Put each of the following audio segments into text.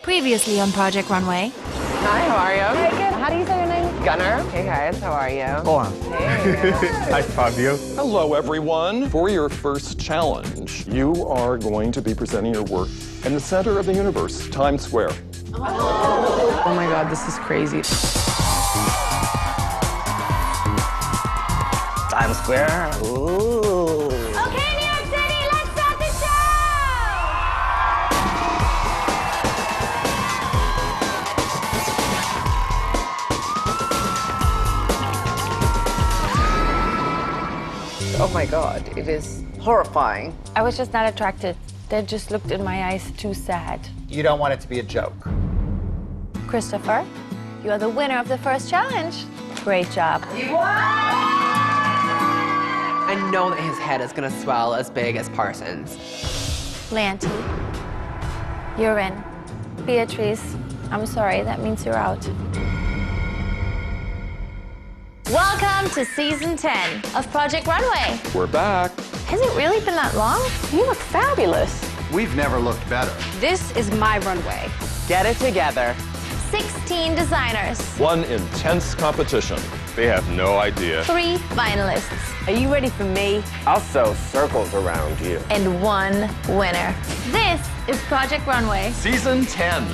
Previously on Project Runway. Hi, how are you? Hey, good. How do you say your name? Gunner. Hey guys, how are you? Klum. Hey. Hi, Fabio. Hello, everyone. For your first challenge, you are going to be presenting your work in the center of the universe, Times Square. Oh my God, this is crazy. Times Square. Ooh. Okay, New York City, let's start the show! Oh my God, it is horrifying. I was just not attracted. They just looked in my eyes too sad. You don't want it to be a joke. Christopher, you are the winner of the first challenge. Great job. I know that his head is gonna swell as big as Parsons. Lanty, you're in. Beatrice, I'm sorry, that means you're out. Welcome to season 10 of Project Runway. We're back. Has it really been that long? You look fabulous. We've never looked better. This is my runway. Get it together. 16 designers, One intense competition. They have no idea. 3 finalists, Are you ready for me? I'll sew circles around you. and 1 winner. This is Project Runway. Season 10.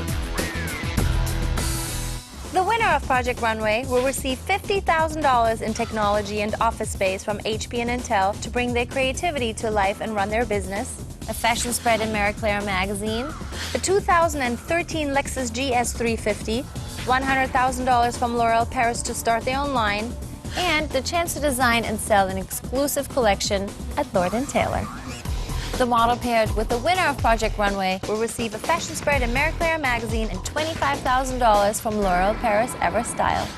The winner of Project Runway will receive $50,000 in technology and office space from HP and Intel to bring their creativity to life and run their business, a fashion spread in Marie Claire magazine, a 2013 Lexus GS 350, $100,000 from L'Oréal Paris to start their own line, and the chance to design and sell an exclusive collection at Lord & Taylor. The model paired with the winner of Project Runway will receive a fashion spread in Marie Claire magazine and $25,000 from L'Oréal Paris Ever Style.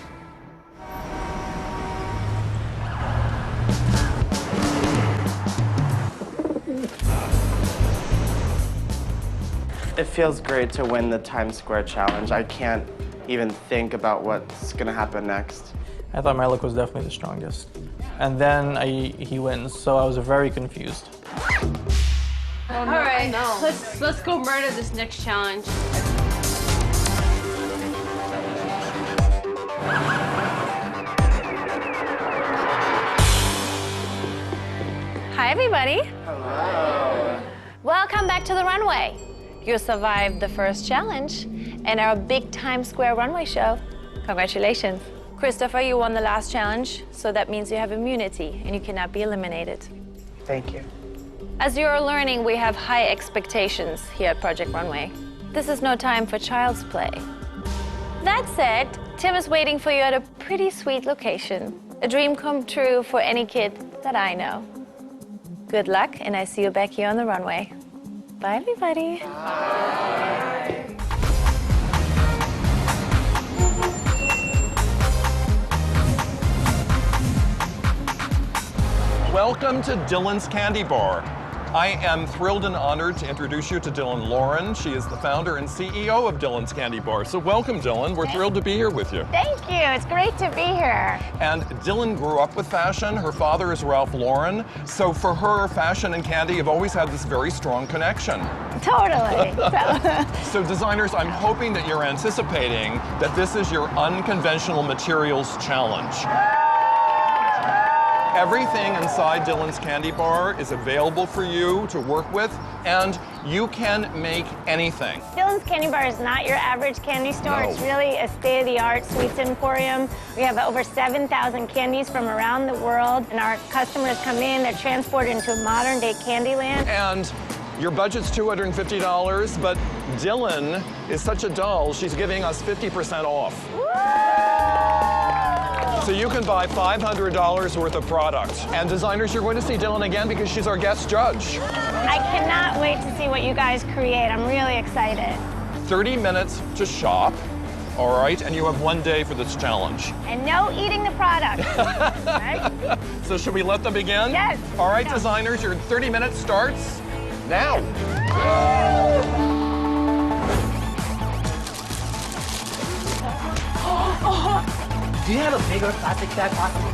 It feels great to win the Times Square challenge. I can't even think about what's gonna happen next. I thought my look was definitely the strongest. And then he wins, so I was very confused. All right, let's go murder this next challenge. Hi, everybody. Hello. Welcome back to the runway. You survived the first challenge and our big Times Square runway show. Congratulations. Christopher, you won the last challenge, so that means you have immunity and you cannot be eliminated. Thank you. As you're learning, we have high expectations here at Project Runway. This is no time for child's play. That said, Tim is waiting for you at a pretty sweet location. A dream come true for any kid that I know. Good luck, and I see you back here on the runway. Bye, everybody. Bye. Welcome to Dylan's Candy Bar. I am thrilled and honored to introduce you to Dylan Lauren. She is the founder and CEO of Dylan's Candy Bar. So welcome, Dylan. We're thrilled to be here with you. Thank you. It's great to be here. And Dylan grew up with fashion. Her father is Ralph Lauren. So for her, fashion and candy have always had this very strong connection. Totally. So designers, I'm hoping that you're anticipating that this is your unconventional materials challenge. Everything inside Dylan's Candy Bar is available for you to work with, and you can make anything. Dylan's Candy Bar is not your average candy store. No. It's really a state-of-the-art sweets emporium. We have over 7,000 candies from around the world, and our customers come in, they're transported into modern-day Candyland. And your budget's $250, but Dylan is such a doll, she's giving us 50% off. So you can buy $500 worth of product. And designers, you're going to see Dylan again because she's our guest judge. I cannot wait to see what you guys create. I'm really excited. 30 minutes to shop, all right? And you have 1 day for this challenge. And no eating the product. Right? So should we let them begin? Yes. All right, Go. designers, your 30 minutes starts now. Do you have a bigger plastic bag possible?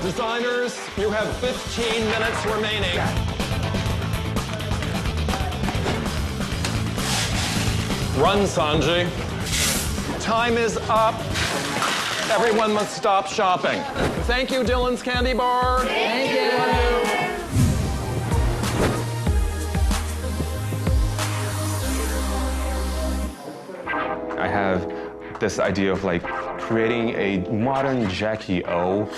Designers, you have 15 minutes remaining. Run, Sanji. Time is up. Everyone must stop shopping. Thank you, Dylan's Candy Bar. Thank you. I have this idea of like creating a modern Jackie O,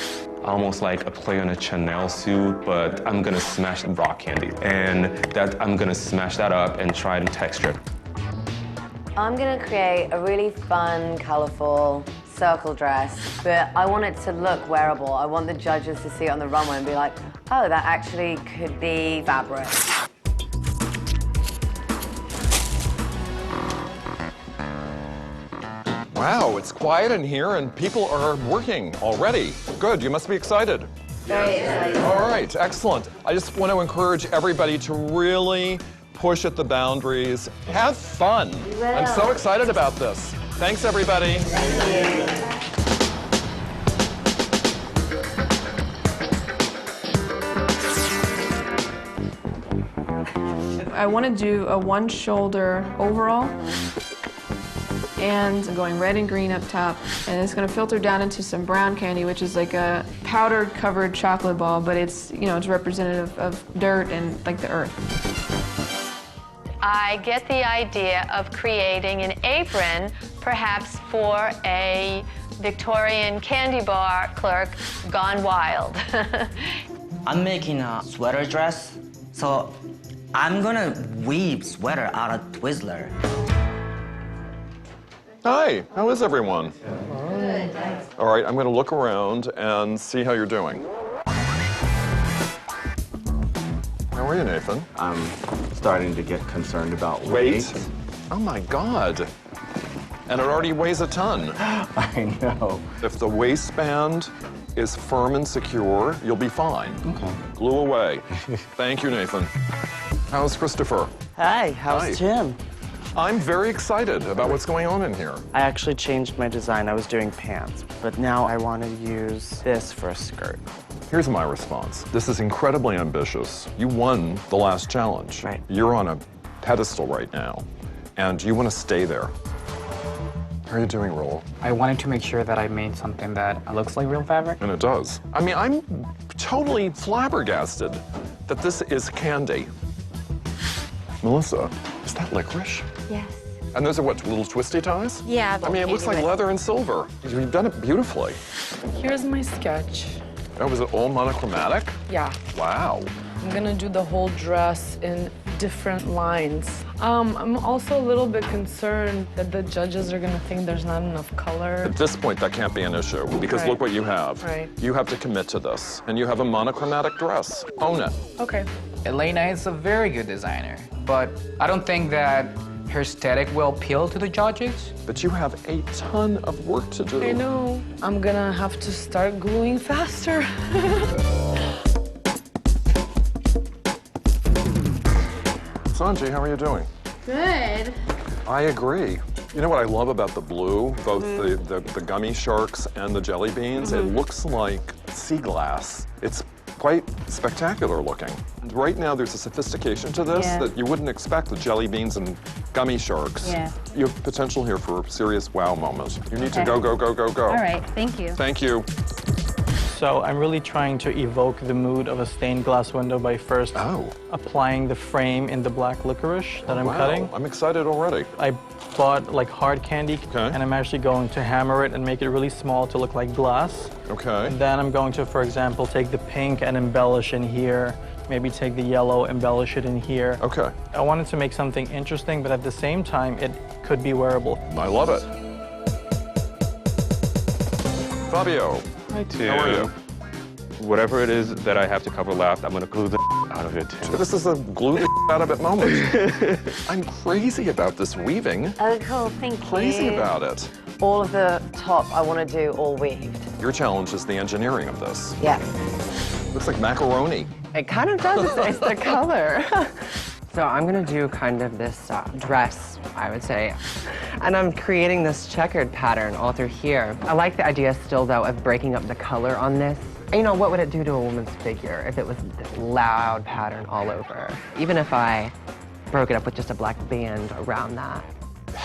almost like a play on a Chanel suit, but I'm gonna smash rock candy. And that I'm gonna smash that up and try to texture it. I'm gonna create a really fun, colorful circle dress, but I want it to look wearable. I want the judges to see it on the runway and be like, oh, that actually could be fabric. Wow, it's quiet in here and people are working already. Good, you must be excited. Very excited. All right, excellent. I just want to encourage everybody to really push at the boundaries. Have fun. I'm so excited about this. Thanks, everybody. Thank you. I want to do a one-shoulder overall. And I'm going red and green up top, and it's going to filter down into some brown candy, which is like a powdered covered chocolate ball, but it's, you know, it's representative of dirt and like the earth. I get the idea of creating an apron, perhaps for a Victorian candy bar clerk gone wild. I'm making a sweater dress, so I'm gonna weave sweater out of Twizzler. Hi, how is everyone? Good. All right, I'm going to look around and see how you're doing. How are you, Nathan? I'm starting to get concerned about weight. Oh my God. And it already weighs a ton. I know. If the waistband is firm and secure, you'll be fine. Okay. Glue away. Thank you, Nathan. How's Christopher? Hi, how's Tim? I'm very excited about what's going on in here. I actually changed my design. I was doing pants, but now I want to use this for a skirt. Here's my response. This is incredibly ambitious. You won the last challenge. Right. You're on a pedestal right now, and you want to stay there. How are you doing, Roll? I wanted to make sure that I made something that looks like real fabric. And it does. I mean, I'm totally flabbergasted that this is candy. Melissa, is that licorice? Yes. And those are what, little twisty ties? Yeah. I mean, it looks like leather and silver. You've done it beautifully. Here's my sketch. Oh, was it all monochromatic? Yeah. Wow. I'm gonna do the whole dress in different lines. I'm also a little bit concerned that the judges are gonna think there's not enough color. At this point, that can't be an issue, because look what you have. Right. You have to commit to this, and you have a monochromatic dress. Own it. Okay. Elena is a very good designer, but I don't think that her aesthetic will appeal to the judges. But you have a ton of work to do. I know. I'm gonna have to start gluing faster. Sanji, how are you doing? Good. I agree. You know what I love about the blue, both the gummy sharks and the jelly beans? It looks like sea glass. It's quite spectacular looking. Right now, there's a sophistication to this that you wouldn't expect, the jelly beans and gummy sharks. Yeah. You have potential here for a serious wow moment. You need to go, go, go, go, go. All right, thank you. Thank you. So I'm really trying to evoke the mood of a stained glass window by first applying the frame in the black licorice that I'm cutting. I'm excited already. I bought like hard candy, and I'm actually going to hammer it and make it really small to look like glass. Okay. And then I'm going to, for example, take the pink and embellish in here, maybe take the yellow, embellish it in here. Okay. I wanted to make something interesting, but at the same time, it could be wearable. I love it. Fabio. Hi, Tim. How are you? Whatever it is that I have to cover left, I'm gonna glue the out of it, Tim. This is a glue the out of it moment. I'm crazy about this weaving. Oh, cool, thank you. Crazy about it. All of the top I want to do all weaved. Your challenge is the engineering of this. Yeah. Looks like macaroni. It kind of does, it's the color. So I'm gonna do kind of this dress, I would say. And I'm creating this checkered pattern all through here. I like the idea still, though, of breaking up the color on this. You know, what would it do to a woman's figure if it was this loud pattern all over? Even if I broke it up with just a black band around that.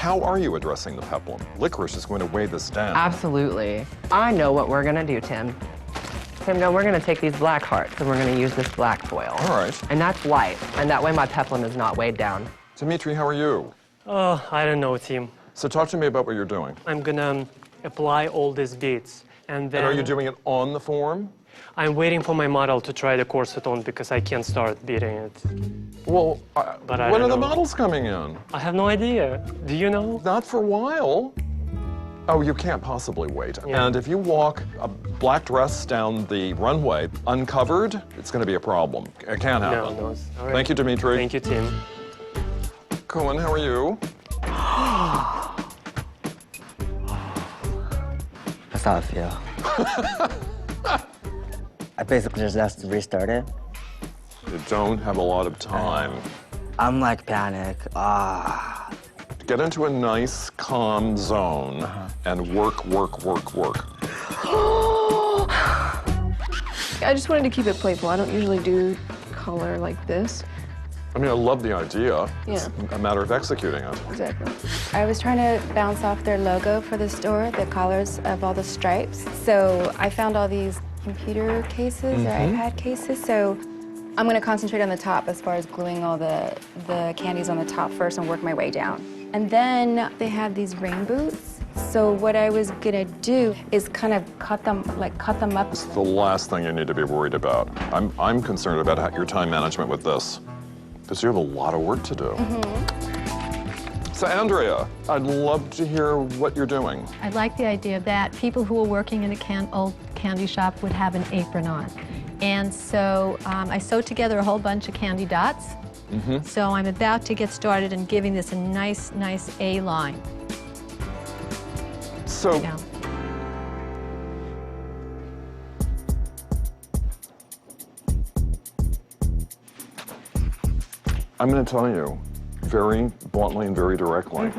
How are you addressing the peplum? Licorice is going to weigh this down. Absolutely. I know what we're gonna do, Tim. Tim, no, we're gonna take these black hearts and we're gonna use this black foil. All right. And that's white, and that way my peplum is not weighed down. Dimitri, how are you? I don't know, Tim. So talk to me about what you're doing. I'm gonna apply all these beads, and then... And are you doing it on the form? I'm waiting for my model to try the corset on because I can't start beating it. Well, But I when are don't the know. models coming in? I have no idea. Do you know? Not for a while. Oh, you can't possibly wait. Yeah. And if you walk a black dress down the runway uncovered, it's going to be a problem. It can't happen. No, all right. Thank you, Dimitri. Thank you, Tim. Cohen, how are you? That's how I feel. I basically just have to restart it. You don't have a lot of time. I'm like panic. Get into a nice, calm zone and work. I just wanted to keep it playful. I don't usually do color like this. I mean, I love the idea. It's Yeah. a matter of executing it. Exactly. I was trying to bounce off their logo for the store, the collars of all the stripes. So I found all these computer cases or iPad cases. So I'm gonna concentrate on the top as far as gluing all the candies on the top first and work my way down. And then they have these rain boots. So what I was gonna do is kind of cut them up. It's the last thing you need to be worried about. I'm concerned about your time management with this, because you have a lot of work to do. So Andrea, I'd love to hear what you're doing. I like the idea that people who are working in a old candy shop would have an apron on. And so I sewed together a whole bunch of candy dots. So I'm about to get started in giving this a nice A-line. So, I'm going to tell you very bluntly and very directly.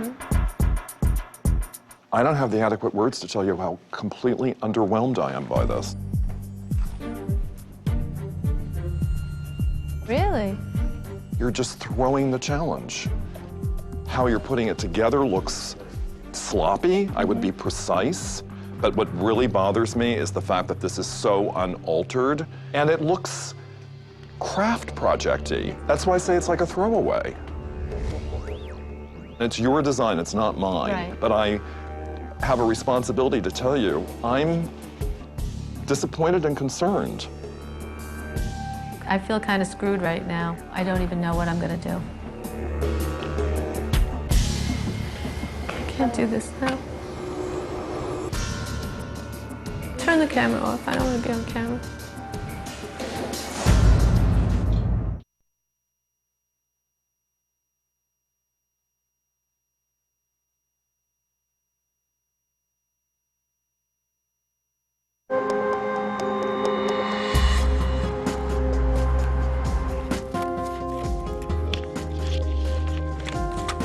I don't have the adequate words to tell you how completely underwhelmed I am by this. Really? You're just throwing the challenge. How you're putting it together looks sloppy. I would be precise. But what really bothers me is the fact that this is so unaltered, and it looks craft project-y. That's why I say it's like a throwaway. It's your design, it's not mine. Right. But I have a responsibility to tell you, I'm disappointed and concerned. I feel kind of screwed right now. I don't even know what I'm going to do. I can't do this now. Turn the camera off. I don't want to be on camera.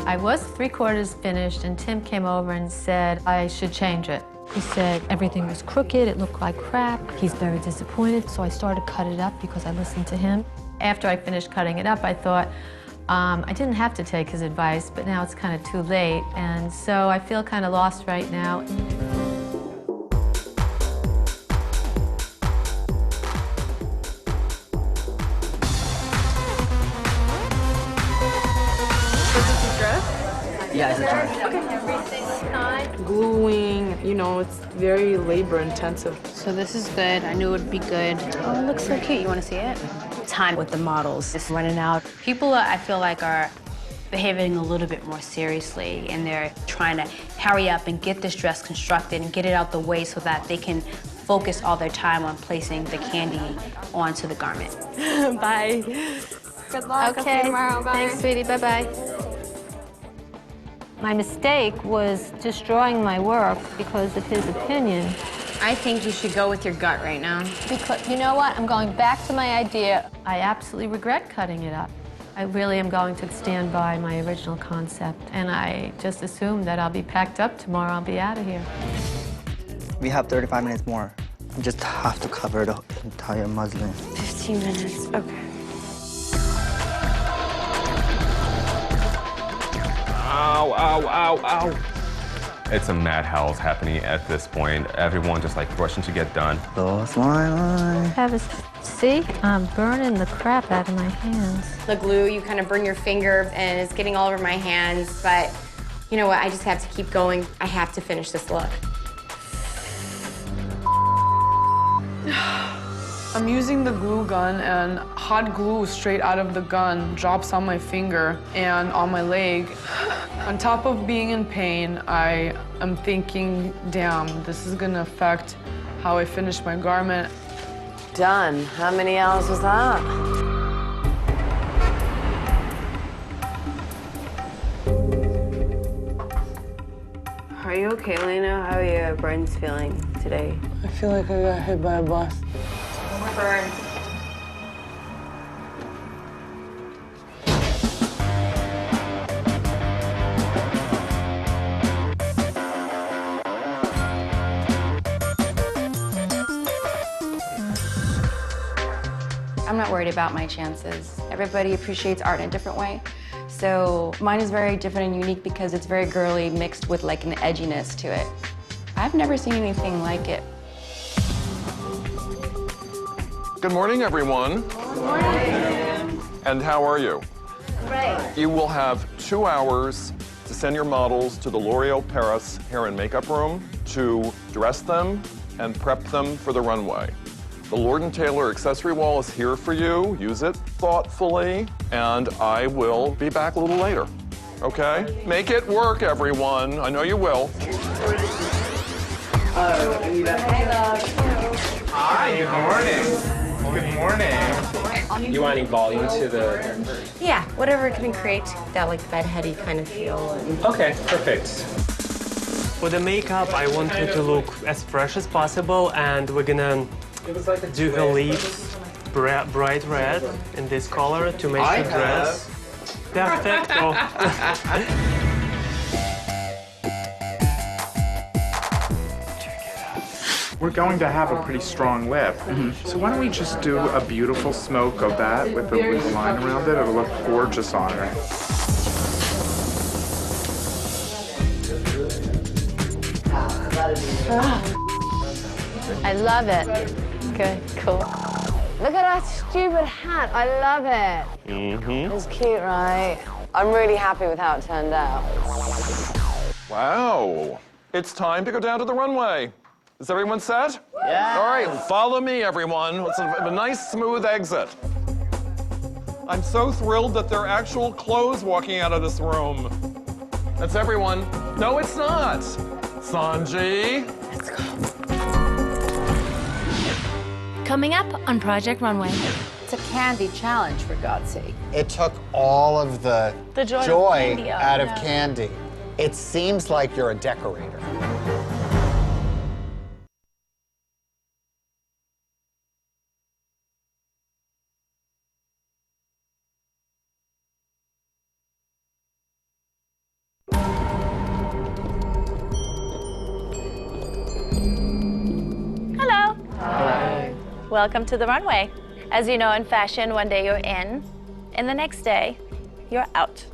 I was 3/4 finished, and Tim came over and said I should change it. He said everything was crooked, it looked like crap. He's very disappointed, so I started to cut it up because I listened to him. After I finished cutting it up, I thought I didn't have to take his advice, but now it's kind of too late, and so I feel kind of lost right now. Yeah, it's a dress. Gluing, you know, it's very labor intensive. So this is good. I knew it would be good. Oh, it looks so cute. You want to see it? Time with the models is running out. People, I feel like, are behaving a little bit more seriously, and they're trying to hurry up and get this dress constructed and get it out the way so that they can focus all their time on placing the candy onto the garment. Bye. Good luck. Okay. I'll see you tomorrow. Bye. Thanks, sweetie. Bye-bye. My mistake was destroying my work because of his opinion. I think you should go with your gut right now. Because, you know what? I'm going back to my idea. I absolutely regret cutting it up. I really am going to stand by my original concept, and I just assume that I'll be packed up tomorrow. I'll be out of here. We have 35 minutes more. We just have to cover the entire muslin. 15 minutes. Okay. Ow, ow, ow, ow. It's a madhouse happening at this point. Everyone just like rushing to get done. See, I'm burning the crap out of my hands. The glue, you kind of burn your finger and it's getting all over my hands, but you know what, I just have to keep going. I have to finish this look. I'm using the glue gun, and hot glue straight out of the gun drops on my finger and on my leg. On top of being in pain, I am thinking, damn, this is gonna affect how I finish my garment. Done. How many hours was that? Are you okay, Lena? How are your brains feeling today? I feel like I got hit by a bus. Burn. I'm not worried about my chances. Everybody appreciates art in a different way. So mine is very different and unique because it's very girly mixed with like an edginess to it. I've never seen anything like it. Good morning, everyone. Good morning. And how are you? Great. You will have 2 hours to send your models to the L'Oreal Paris hair and makeup room to dress them and prep them for the runway. The Lord & Taylor accessory wall is here for you. Use it thoughtfully, and I will be back a little later, okay? Make it work, everyone. I know you will. Hi, good morning. Good morning. You want any volume to the... Yeah, whatever can create that like bedheady kind of feel. Okay, perfect. For the makeup, I want her to look as fresh as possible, and we're gonna do her lips bright red in this color to match the dress. Perfecto. We're going to have a pretty strong lip. So why don't we just do a beautiful smoke of that with a line around it? It'll look gorgeous on her. I love it. Good, cool. Look at that stupid hat. I love it. It's cute, right? I'm really happy with how it turned out. Wow. It's time to go down to the runway. Is everyone set? Yeah. All right, follow me, everyone. Let's have a nice, smooth exit. I'm so thrilled that there are actual clothes walking out of this room. That's everyone. No, it's not. Sanji. Let's go. Coming up on Project Runway. It's a candy challenge, for God's sake. It took all of the joy of out of candy. It seems like you're a decorator. Hello. Hi. Welcome to the runway. As you know, in fashion, one day you're in, and the next day, you're out.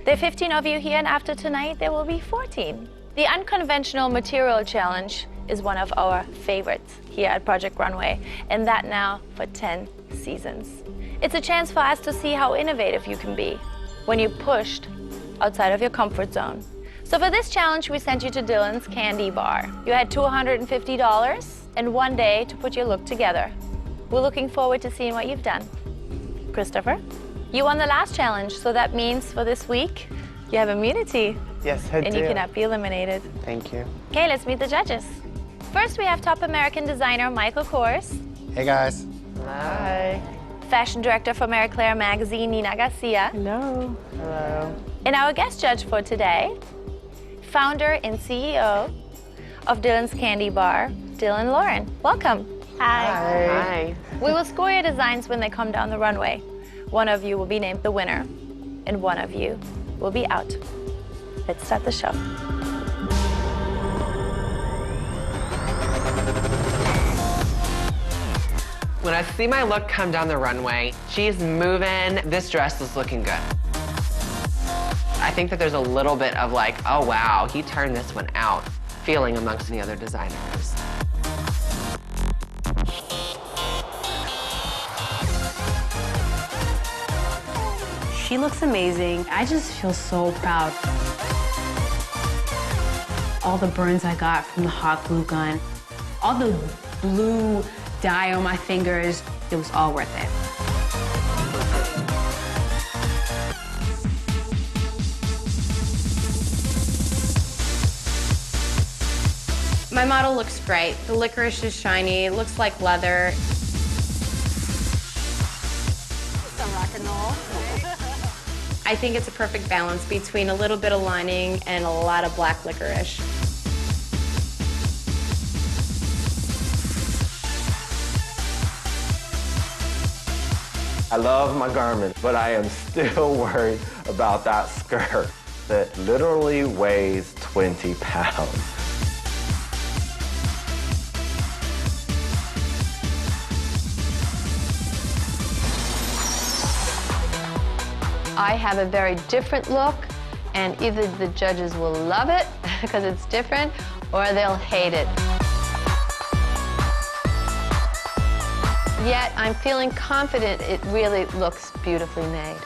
There are 15 of you here, and after tonight, there will be 14. The unconventional material challenge is one of our favorites here at Project Runway, and that now for 10 seasons. It's a chance for us to see how innovative you can be when you're pushed outside of your comfort zone. So for this challenge, we sent you to Dylan's Candy Bar. You had $250 and 1 day to put your look together. We're looking forward to seeing what you've done. Christopher, you won the last challenge, so that means for this week, you have immunity. Yes, I do. And you cannot be eliminated. Thank you. Okay, let's meet the judges. First, we have top American designer Michael Kors. Hey, guys. Hi. Fashion director for Marie Claire magazine, Nina Garcia. Hello. Hello. And our guest judge for today, founder and CEO of Dylan's Candy Bar, Dylan Lauren. Welcome. Hi. We will score your designs when they come down the runway. One of you will be named the winner, and one of you will be out. Let's start the show. When I see my look come down the runway, she's moving. This dress is looking good. I I think that there's a little bit of like, oh wow, he turned this one out, feeling amongst the other designers. She looks amazing. I just feel so proud. All the burns I got from the hot glue gun, all the blue dye on my fingers, it was all worth it. My model looks great. The licorice is shiny, it looks like leather. Some rock and roll. I think it's a perfect balance between a little bit of lining and a lot of black licorice. I love my garment, but I am still worried about that skirt that literally weighs 20 pounds. I have a very different look, and either the judges will love it because it's different, or they'll hate it. Yet I'm feeling confident it really looks beautifully made.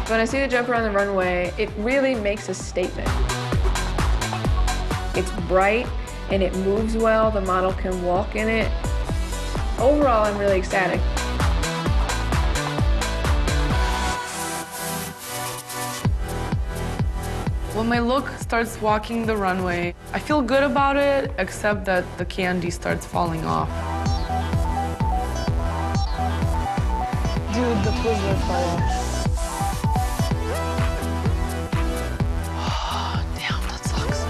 When I see the jumper on the runway, it really makes a statement. It's bright and it moves well, the model can walk in it. Overall, I'm really ecstatic. When my look starts walking the runway, I feel good about it, except that the candy starts falling off. Dude, the Twizzler fell off. Damn, that sucks.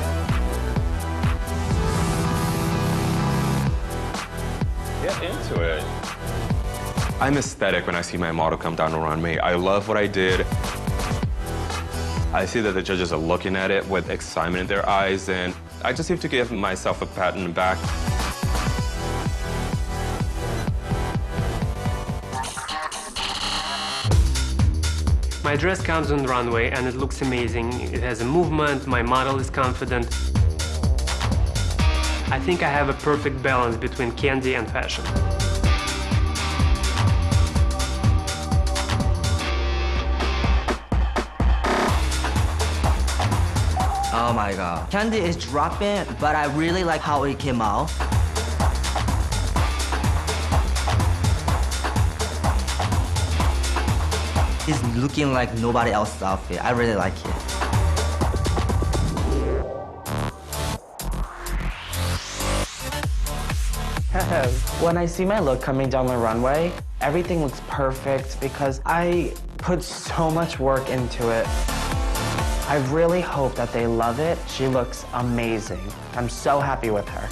Get into it. I'm ecstatic when I see my model come down the runway. I love what I did. I see that the judges are looking at it with excitement in their eyes, and I just have to give myself a pat on the back. My dress comes on the runway and it looks amazing. It has a movement, my model is confident. I think I have a perfect balance between candy and fashion. Oh my god. Candy is dropping, but I really like how it came out. It's looking like nobody else's outfit. I really like it. When I see my look coming down the runway, everything looks perfect because I put so much work into it. I really hope that they love it. She looks amazing. I'm so happy with her.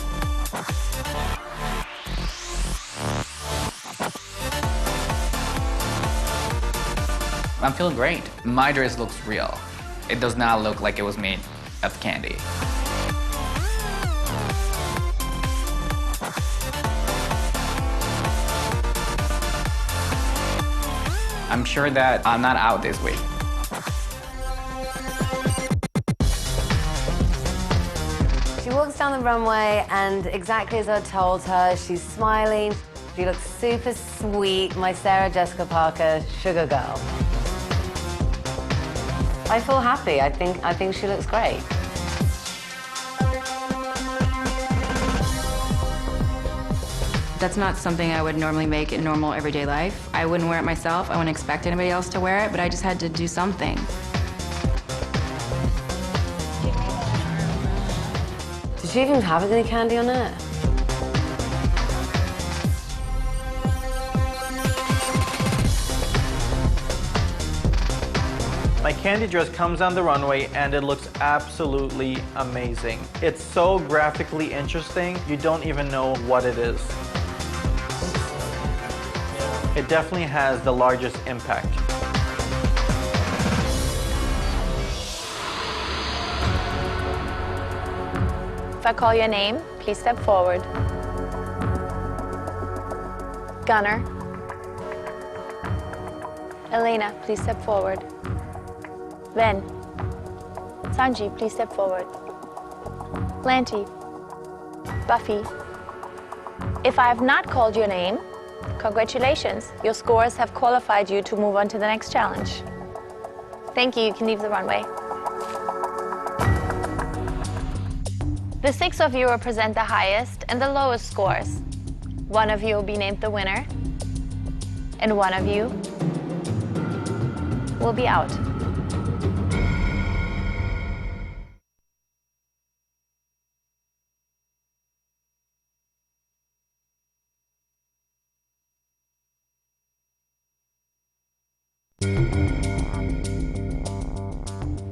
I'm feeling great. My dress looks real. It does not look like it was made of candy. I'm sure that I'm not out this week. She walks down the runway, and exactly as I told her, she's smiling. She looks super sweet, my Sarah Jessica Parker sugar girl. I feel happy. I think she looks great. That's not something I would normally make in normal everyday life. I wouldn't wear it myself. I wouldn't expect anybody else to wear it, but I just had to do something. Did she even have any candy on it? My candy dress comes on the runway and it looks absolutely amazing. It's so graphically interesting, you don't even know what it is. It definitely has the largest impact. If I call your name, please step forward. Gunner. Elena, please step forward. Ben. Sanji, please step forward. Lanty. Buffy. If I have not called your name, congratulations. Your scores have qualified you to move on to the next challenge. Thank you. You can leave the runway. The 6 of you will present the highest and the lowest scores. One of you will be named the winner, and one of you will be out.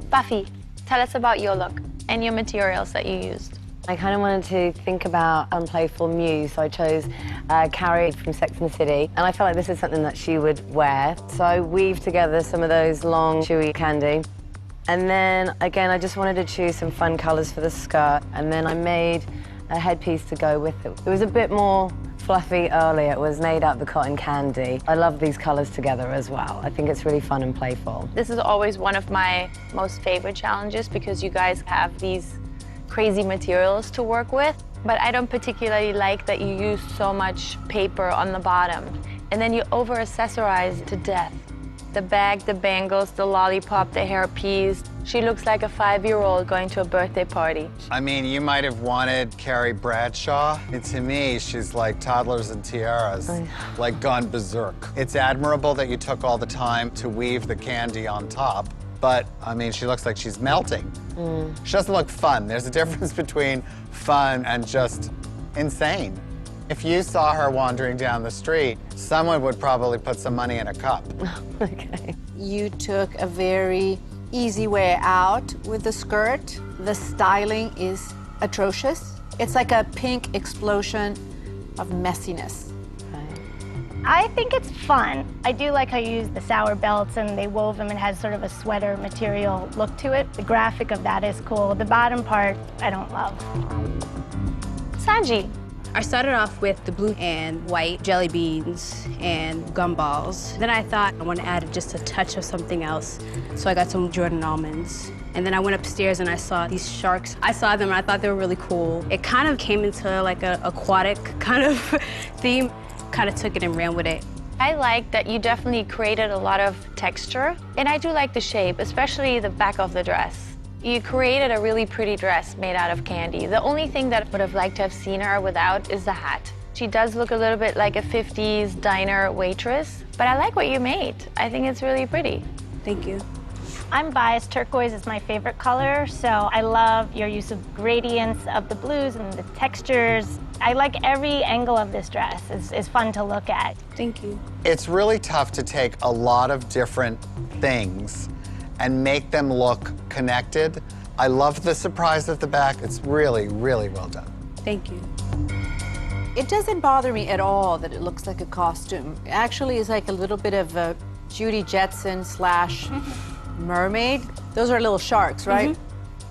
Buffy, tell us about your look and your materials that you used. I kind of wanted to think about unplayful muse, so I chose Carrie from Sex and the City, and I felt like this is something that she would wear. So I weaved together some of those long, chewy candy. And then, again, I just wanted to choose some fun colors for the skirt, and then I made a headpiece to go with it. It was a bit more fluffy early. It was made out of the cotton candy. I love these colors together as well. I think it's really fun and playful. This is always one of my most favorite challenges because you guys have these crazy materials to work with, but I don't particularly like that you use so much paper on the bottom and then you over-accessorize to death. The bag, the bangles, the lollipop, the hairpiece. She looks like a 5-year-old going to a birthday party. I mean, you might have wanted Carrie Bradshaw. And to me, she's like toddlers and tiaras, like gone berserk. It's admirable that you took all the time to weave the candy on top, but I mean, she looks like she's melting. She doesn't look fun. There's a difference between fun and just insane. If you saw her wandering down the street, someone would probably put some money in a cup. Okay. You took a very easy way out with the skirt. The styling is atrocious. It's like a pink explosion of messiness. I think it's fun. I do like how you use the sour belts and they wove them and has sort of a sweater material look to it. The graphic of that is cool. The bottom part, I don't love. Sanji. I started off with the blue and white jelly beans and gumballs. Then I thought I want to add just a touch of something else. So I got some Jordan almonds. And then I went upstairs and I saw these sharks. I saw them and I thought they were really cool. It kind of came into like an aquatic kind of theme. Kind of took it and ran with it. I like that you definitely created a lot of texture, and I do like the shape, especially the back of the dress. You created a really pretty dress made out of candy. The only thing that I would have liked to have seen her without is the hat. She does look a little bit like a 50s diner waitress, but I like what you made. I think it's really pretty. Thank you. I'm biased. Turquoise is my favorite color, so I love your use of gradients of the blues and the textures. I like every angle of this dress. It's fun to look at. Thank you. It's really tough to take a lot of different things and make them look connected. I love the surprise at the back. It's really, really well done. Thank you. It doesn't bother me at all that it looks like a costume. It actually is like a little bit of a Judy Jetson / mermaid. Those are little sharks, right?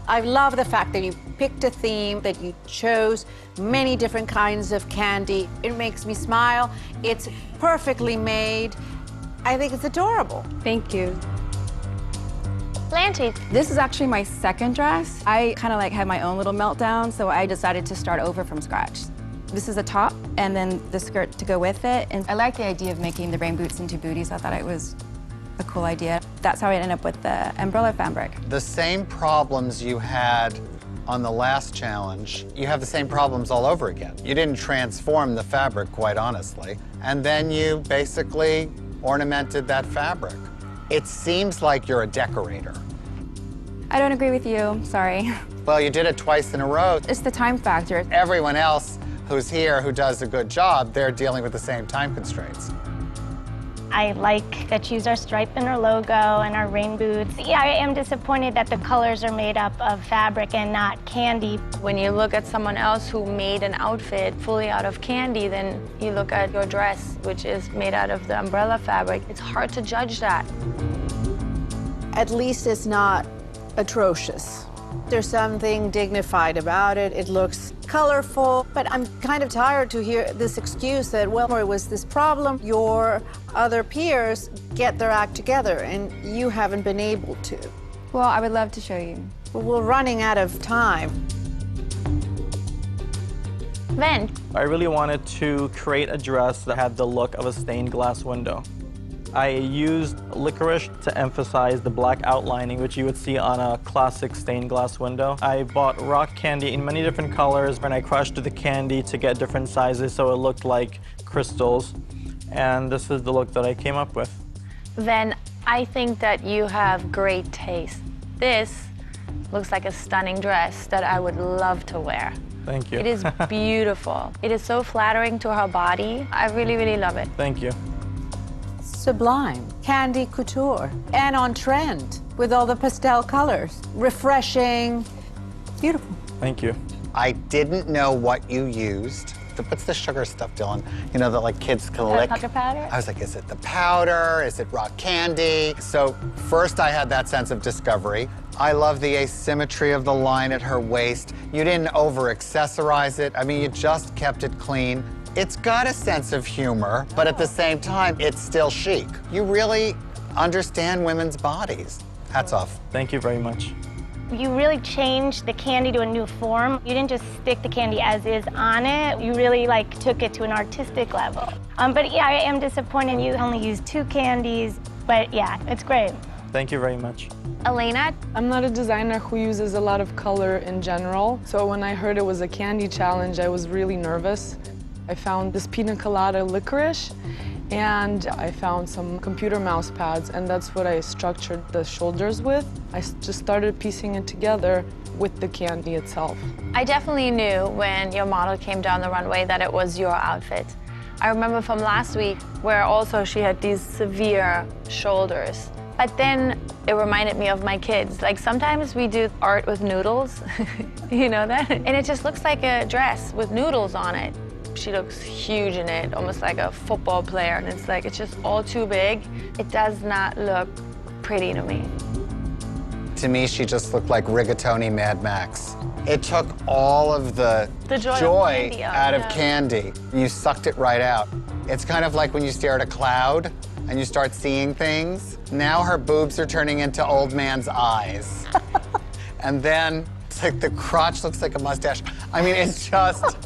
I love the fact that you picked a theme, that you chose many different kinds of candy. It makes me smile. It's perfectly made. I think it's adorable. Thank you. Lanty. This is actually my second dress. I kind of like had my own little meltdown, so I decided to start over from scratch. This is a top, and then the skirt to go with it. And I like the idea of making the rain boots into booties. I thought it was a cool idea. That's how I ended up with the umbrella fabric. The same problems you had on the last challenge, you have the same problems all over again. You didn't transform the fabric, quite honestly, and then you basically ornamented that fabric. It seems like you're a decorator. I don't agree with you, sorry. Well, you did it twice in a row. It's the time factor. Everyone else who's here who does a good job, they're dealing with the same time constraints. I like that you use our stripe and our logo and our rain boots. Yeah, I am disappointed that the colors are made up of fabric and not candy. When you look at someone else who made an outfit fully out of candy, then you look at your dress, which is made out of the umbrella fabric. It's hard to judge that. At least it's not atrocious. There's something dignified about it. It looks colorful, but I'm kind of tired to hear this excuse that, well, there was this problem. Your other peers get their act together, and you haven't been able to. Well, I would love to show you. Well, we're running out of time. Then, I really wanted to create a dress that had the look of a stained glass window. I used licorice to emphasize the black outlining, which you would see on a classic stained glass window. I bought rock candy in many different colors, and I crushed the candy to get different sizes so it looked like crystals. And this is the look that I came up with. Then I think that you have great taste. This looks like a stunning dress that I would love to wear. Thank you. It is beautiful. It is so flattering to her body. I really, really love it. Thank you. Sublime, candy couture, and on trend with all the pastel colors. Refreshing, beautiful. Thank you. I didn't know what you used. What's the sugar stuff, Dylan? You know, that like kids can lick? Pucker powder? I was like, is it the powder? Is it rock candy? So first I had that sense of discovery. I love the asymmetry of the line at her waist. You didn't over-accessorize it. I mean, you just kept it clean. It's got a sense of humor, but at the same time, it's still chic. You really understand women's bodies. Hats off. Thank you very much. You really changed the candy to a new form. You didn't just stick the candy as is on it. You really took it to an artistic level. But yeah, I am disappointed you only used 2 candies, but yeah, it's great. Thank you very much. Elena? I'm not a designer who uses a lot of color in general, so when I heard it was a candy challenge, I was really nervous. I found this pina colada licorice, and I found some computer mouse pads, and that's what I structured the shoulders with. I just started piecing it together with the candy itself. I definitely knew when your model came down the runway that it was your outfit. I remember from last week where also she had these severe shoulders. But then it reminded me of my kids. Like sometimes we do art with noodles, you know that? And it just looks like a dress with noodles on it. She looks huge in it, almost like a football player. And it's like, it's just all too big. It does not look pretty to me. To me, she just looked like rigatoni Mad Max. It took all of the joy out of candy. You sucked it right out. It's kind of like when you stare at a cloud and you start seeing things. Now her boobs are turning into old man's eyes. And then it's like the crotch looks like a mustache. I mean, it's just,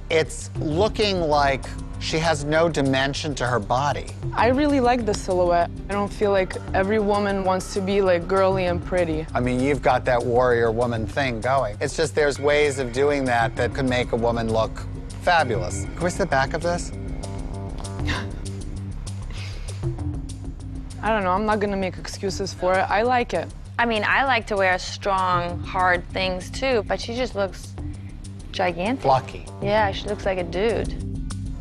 it's looking like she has no dimension to her body. I really like the silhouette. I don't feel like every woman wants to be like girly and pretty. I mean, you've got that warrior woman thing going. It's just there's ways of doing that that could make a woman look fabulous. Can we see the back of this? I don't know, I'm not gonna make excuses for it. I like it. I mean, I like to wear strong, hard things too, but she just looks gigantic. Blocky. Yeah, she looks like a dude.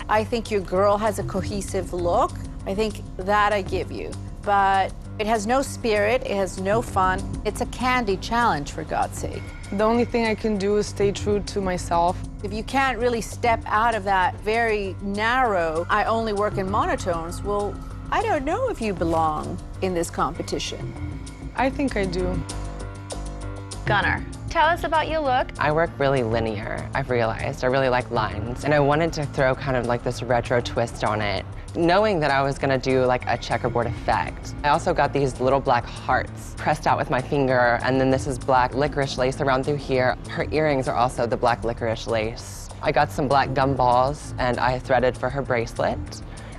I think your girl has a cohesive look. I think that I give you. But it has no spirit, it has no fun. It's a candy challenge, for God's sake. The only thing I can do is stay true to myself. If you can't really step out of that very narrow, I only work in monotones, well, I don't know if you belong in this competition. I think I do. Gunner, tell us about your look. I work really linear, I've realized. I really like lines. And I wanted to throw kind of like this retro twist on it, knowing that I was gonna do like a checkerboard effect. I also got these little black hearts pressed out with my finger, and then this is black licorice lace around through here. Her earrings are also the black licorice lace. I got some black gum balls, and I threaded for her bracelet.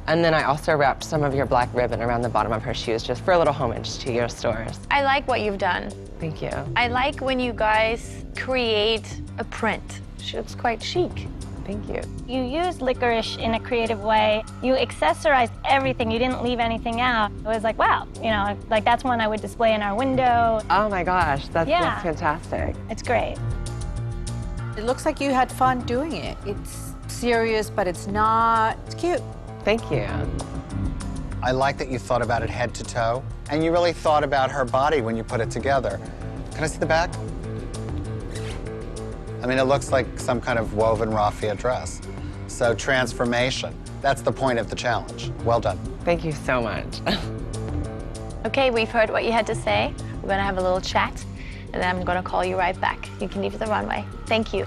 And then I also wrapped some of your black ribbon around the bottom of her shoes just for a little homage to your stores. I like what you've done. Thank you. I like when you guys create a print. She looks quite chic. Thank you. You used licorice in a creative way. You accessorized everything. You didn't leave anything out. It was like, wow, you know, like that's one I would display in our window. Oh my gosh, that's fantastic. It's great. It looks like you had fun doing it. It's serious, but it's not. It's cute. Thank you. I like that you thought about it head to toe, and you really thought about her body when you put it together. Can I see the back? I mean, it looks like some kind of woven raffia dress. So transformation, that's the point of the challenge. Well done. Thank you so much. Okay, we've heard what you had to say. We're gonna have a little chat. and then I'm gonna call you right back. You can leave the runway. Thank you.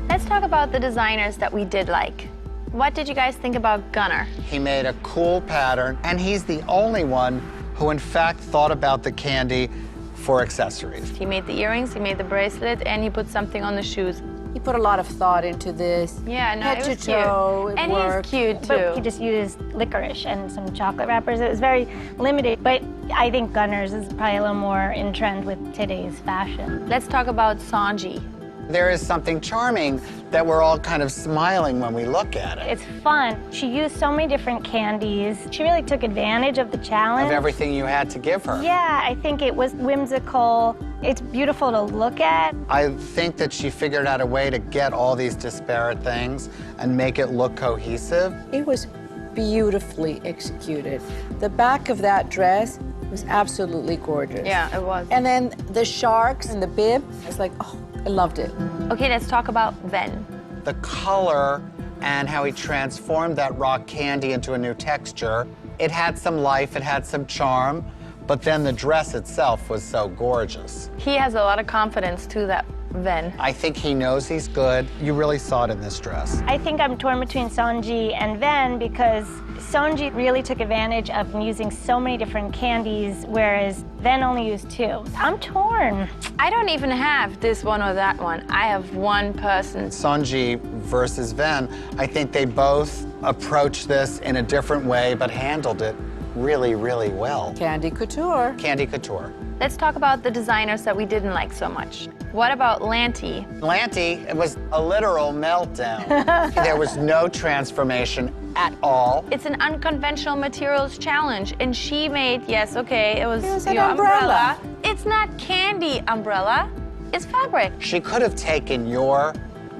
Let's talk about the designers that we did like. What did you guys think about Gunner? He made a cool pattern, and he's the only one who in fact thought about the candy for accessories. He made the earrings, he made the bracelet, and he put something on the shoes. He put a lot of thought into this. Yeah, no, Head it to was toe, cute. it And worked. he's cute, too. But he just used licorice and some chocolate wrappers. It was very limited, but I think Gunner's is probably a little more in trend with today's fashion. Let's talk about Sanji. There is something charming that we're all kind of smiling when we look at it. It's fun. She used so many different candies. She really took advantage of the challenge. Of everything you had to give her. Yeah, I think it was whimsical. It's beautiful to look at. I think that she figured out a way to get all these disparate things and make it look cohesive. It was beautifully executed. The back of that dress was absolutely gorgeous. Yeah, it was. And then the sharks and the bib, it's like, oh, I loved it. Okay, let's talk about Ven. The color and how he transformed that rock candy into a new texture. It had some life, it had some charm, but then the dress itself was so gorgeous. He has a lot of confidence too, that Ven. I think he knows he's good. You really saw it in this dress. I think I'm torn between Sanji and Ven because Sanji really took advantage of using so many different candies, whereas Ven only used 2. I'm torn. I don't even have this one or that one. I have one person. Sanji versus Ven, I think they both approached this in a different way, but handled it really, really well. Candy couture. Candy couture. Let's talk about the designers that we didn't like so much. What about Lanty? Lanty, it was a literal meltdown. There was no transformation at all. It's an unconventional materials challenge, and she made, yes, okay, it was an umbrella. It's not candy umbrella, it's fabric. She could have taken your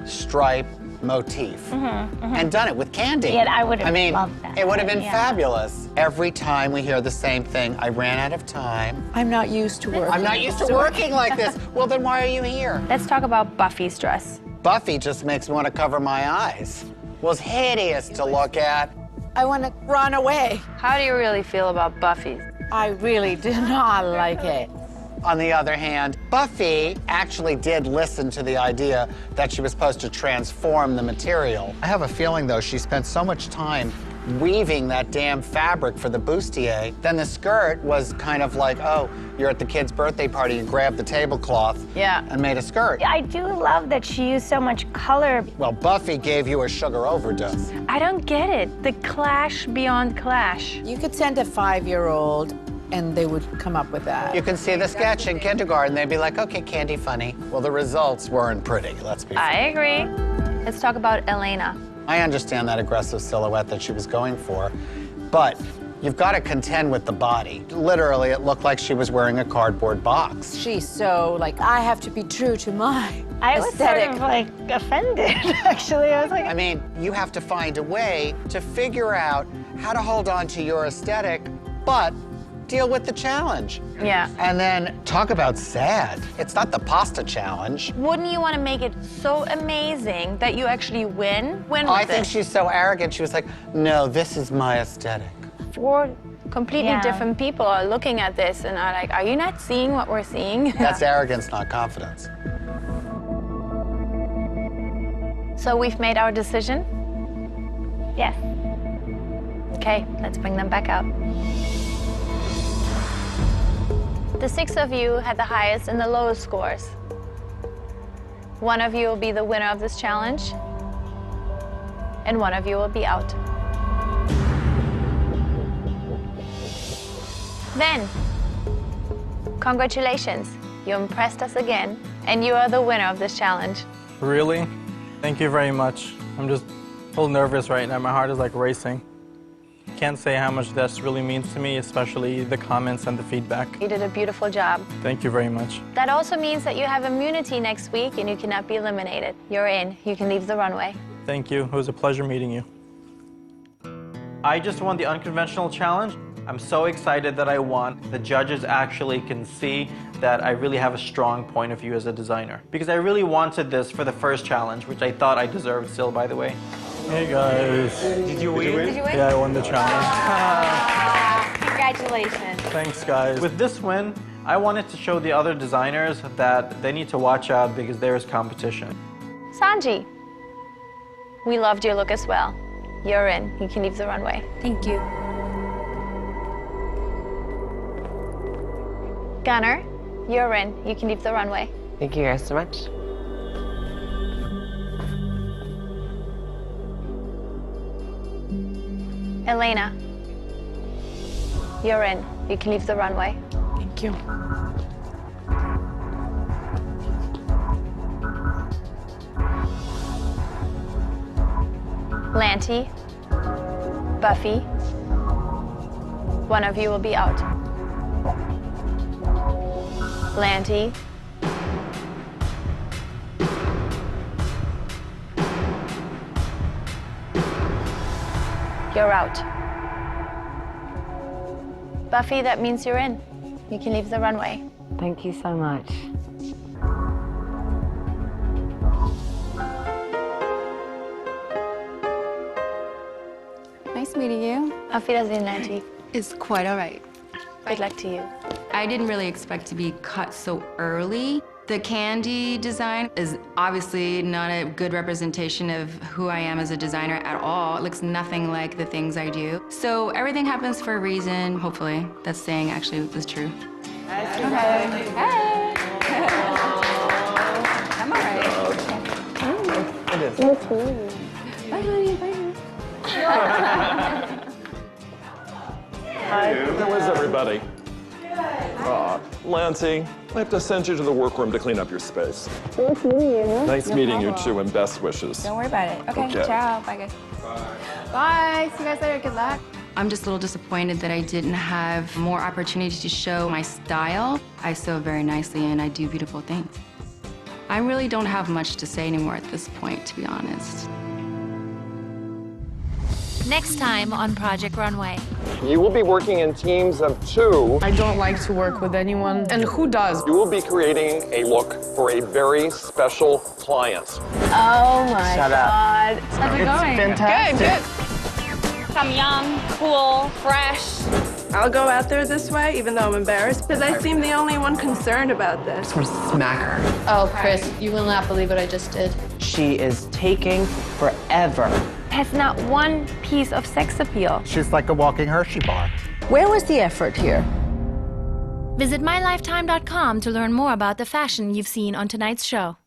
stripe motif and done it with candy. Yeah, I would have I mean, loved that. it would have been Yeah. fabulous. Every time we hear the same thing, I ran out of time. I'm not used to working. I'm not used to working like this. Well, then why are you here? Let's talk about Buffy's dress. Buffy just makes me want to cover my eyes. It was hideous to look at. I want to run away. How do you really feel about Buffy? I really did not like it. On the other hand, Buffy actually did listen to the idea that she was supposed to transform the material. I have a feeling, though, she spent so much time weaving that damn fabric for the bustier. Then the skirt was kind of like, oh, you're at the kid's birthday party, you grabbed the tablecloth and made a skirt. I do love that she used so much color. Well, Buffy gave you a sugar overdose. I don't get it. The clash beyond clash. You could send a 5-year-old and they would come up with that. You can see the sketch in kindergarten. They'd be like, okay, Candy, funny. Well, the results weren't pretty, let's be fair. I agree. Let's talk about Elena. I understand that aggressive silhouette that she was going for, but you've got to contend with the body. Literally, it looked like she was wearing a cardboard box. She's so, like, I have to be true to my I was sort aesthetic. of like offended, actually. I was like, I mean, you have to find a way to figure out how to hold on to your aesthetic, but deal with the challenge. Yeah. And then talk about sad. It's not the pasta challenge. Wouldn't you want to make it so amazing that you actually win? Win with I think it. she's so arrogant. She was like, no, this is my aesthetic. 4 completely Yeah. different people are looking at this and are like, are you not seeing what we're seeing? That's arrogance, not confidence. So we've made our decision? yes. Okay, let's bring them back out. The 6 of you had the highest and the lowest scores. One of you will be the winner of this challenge, and one of you will be out. Then, congratulations, you impressed us again, and you are the winner of this challenge. Really? Thank you very much. I'm just a little nervous right now. My heart is like racing. Can't say how much this really means to me, especially the comments and the feedback. You did a beautiful job. Thank you very much. That also means that you have immunity next week and you cannot be eliminated. You're in. You can leave the runway. Thank you. It was a pleasure meeting you. I just won the unconventional challenge. I'm so excited that I won. The judges actually can see that I really have a strong point of view as a designer. Because I really wanted this for the first challenge, which I thought I deserved still, by the way. Hey guys. Did you win? Did you win? Yeah, I won the challenge. Congratulations. Thanks, guys. With this win, I wanted to show the other designers that they need to watch out because there is competition. Sanji, we loved your look as well. You're in. You can leave the runway. Thank you. Gunner, you're in. You can leave the runway. Thank you guys so much. Elena, you're in. You can leave the runway. Thank you. Lanty, Buffy, one of you will be out. Lanty, you're out. Buffy, that means you're in. You can leave the runway. Thank you so much. Nice meeting you. Auf Wiedersehen, Lanty. It's quite all right. Good luck to you. I didn't really expect to be cut so early. The candy design is obviously not a good representation of who I am as a designer at all. It looks nothing like the things I do. So everything happens for a reason, hopefully. That saying actually was true. Hey. I'm all right. It is. Nice to meet you. Bye, honey. Bye. Hi. How is everybody? Lanty, I have to send you to the workroom to clean up your space. Nice meeting you. Nice meeting you too, and best wishes. Don't worry about it. Okay, Okay. ciao. Bye, guys. Bye. See you guys later. Good luck. I'm just a little disappointed that I didn't have more opportunity to show my style. I sew very nicely and I do beautiful things. I really don't have much to say anymore at this point, to be honest. Next time on Project Runway. You will be working in teams of 2. I don't like to work with anyone. And who does? You will be creating a look for a very special client. Oh my Shut up. God. How's it going? fantastic. Good. I'm young, cool, fresh. I'll go out there this way, even though I'm embarrassed, because I seem the only one concerned about this. Smack her. Oh, Chris, you will not believe what I just did. She is taking forever. Has not one piece of sex appeal. She's like a walking Hershey bar. Where was the effort here? Visit mylifetime.com to learn more about the fashion you've seen on tonight's show.